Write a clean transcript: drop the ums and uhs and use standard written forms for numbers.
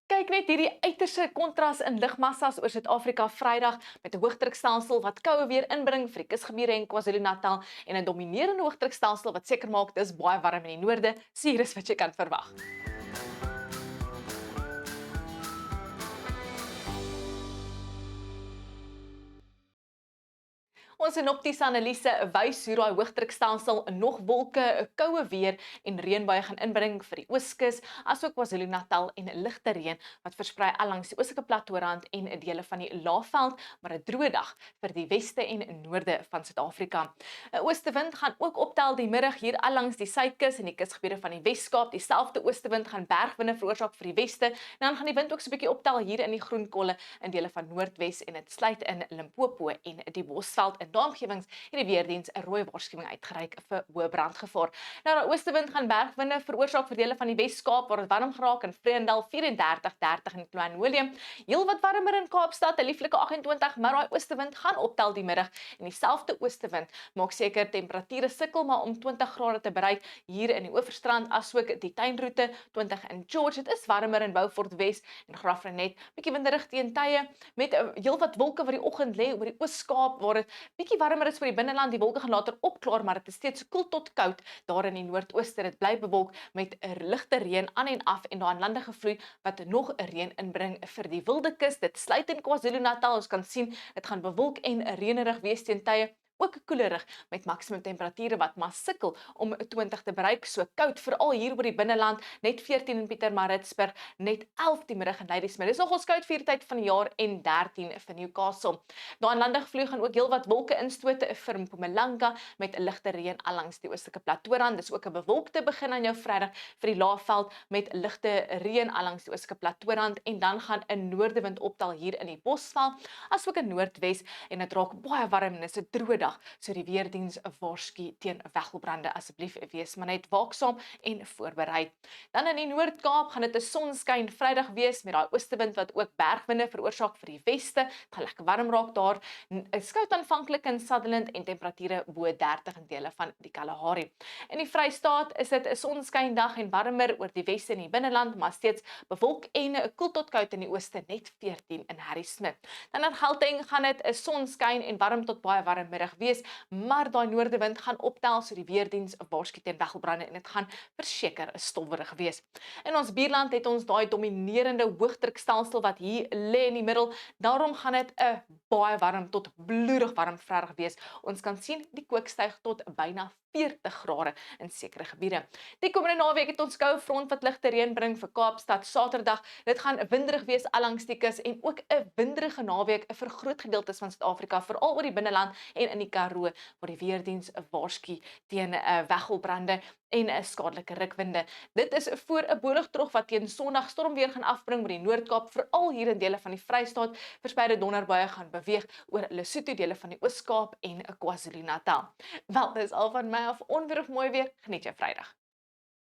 Kyk net hierdie uiterse kontras in lugmassas oor Suid-Afrika Vrydag met 'n hoëdrukstelsel wat koue weer inbring vir die kusgebiede en KwaZulu-Natal en 'n dominerende hoëdrukstelsel wat seker maak dis baie warm in die noorde. Hier is wat jy kan verwag. Ons sinoptiese analise wys hoe daai hoëdrukstelsel nog wolke, 'n koue weer en reënbuie gaan inbring vir die Ooskus, asook KwaZulu-Natal en ligte reën wat versprei allangs die oostelike plateaurand en dele van die Laagveld, maar 'n droë dag vir die weste en noorde van Suid-Afrika. 'n Oostewind gaan ook optel die middag hier allangs die suidkus en die kusgebiede van die Wes-Kaap. Dieselfde oostewind gaan bergwinde veroorsaak vir die weste, en dan gaan die wind ook so 'n bietjie optel hier in die Groenkolle in dele van Noordwes en dit sluit in Limpopo en die Bosveld. In daai omgewings het die weerdiens 'n rooi waarskuwing uitgereik vir hoë brandgevaar. Nou, die oostewind gaan bergwinde veroorsaak vir dele van die Wes-Kaap waar dit warm geraak in Vredendal 34-30 in Cloonolium. Heelwat warmer in Kaapstad, 'n lieflike 28, maar daai oostewind gaan optel die middag en dieselfde oostewind maak seker temperature sukkel maar om 20 grade te bereik hier in die Oeverstrand asook die tuinroete 20 in George. Dit is warmer in Beaufort Wes en Graafrenet, bietjie winderig teen tye met heelwat wolke wat die oggend lê oor die Oos-Kaap waar dit bietjie warmer is vir die binneland. Die wolke gaan later opklaar, maar dit is steeds koel tot koud daar in die noordooste. Dit bly bewolk met 'n ligte reën aan en af en daar in lande gevloei wat nog 'n reën inbring vir die Wilde Kus. Dit sluit in KwaZulu-Natal. Ons kan sien dit gaan bewolk en reënerig wees teen tye. Ook koelerig met maksimum temperature wat maar sukkel om 20 te bereik. So koud veral hier oor die binneland, net 14 in Pietermaritzburg, net 11 die middag in Ladysmith. Dis nogals koud vir die tyd van die jaar en 13 vir Newcastle. Daar in lande gevloei gaan ook heelwat wolke instote vir Mpumalanga met 'n ligte reën allangs die oostelike plateaurand. Dis ook 'n bewolkte begin aan jou Vrydag vir die Laagveld met ligte reën allangs die oostelike plateaurand en dan gaan 'n noordewind optel hier in die Bosveld asook in Noordwes en dit raak baie warm en is 'n droë dag. So die weerdiens waarsku teen weggelbrande. Asseblief wees maar net waaksaam en voorberei. Dan in die Noord-Kaap gaan dit 'n sonskyn Vrydag wees met daai oostewind wat ook bergwinde veroorsaak vir die weste. Dit gaan lekker warm raak daar. 'n Skout aanvanklik in Sutherland en temperature bo 30 in dele van die Kalahari. In die Vrystaat is dit 'n sonskyn dag en warmer oor die weste en die binneland, maar steeds bewolk en koel tot koud in die ooste, net 14 in Harrismith. Dan in Gauteng gaan dit 'n sonskyn en warm tot baie warm middag wees, maar daai noordewind gaan optel, so die weerdiens waarsku teen weggelbrande en dit gaan verseker stowwerig wees. In ons buurland het ons daai dominerende hoëdrukstelsel wat hier lê in die middel. Daarom gaan dit 'n baie warm tot bloedig warm Vrydag wees. Ons kan sien die kook styg tot byna 40 grade in sekere gebiede. Die komende naweek het ons koue front wat ligte reën bring vir Kaapstad Saterdag. Dit gaan winderig wees allangs die kus en ook 'n winderige naweek vir groot gedeeltes van Suid-Afrika, veral oor die binneland en in die Karoo, waar die weerdiens waarsku teen weggelbrande en skadelike rukwinde. Dit is voor 'n boligdrog wat teen Sondag stormweer gaan afbring met die Noord-Kaap, veral hier in dele van die Vrystaat. Verspreide donderbuie gaan beweeg oor Lesotho, dele van die Oos-Kaap en KwaZulu-Natal. Wel, dis al van my af. Onweer of mooi weer, geniet jou Vrydag.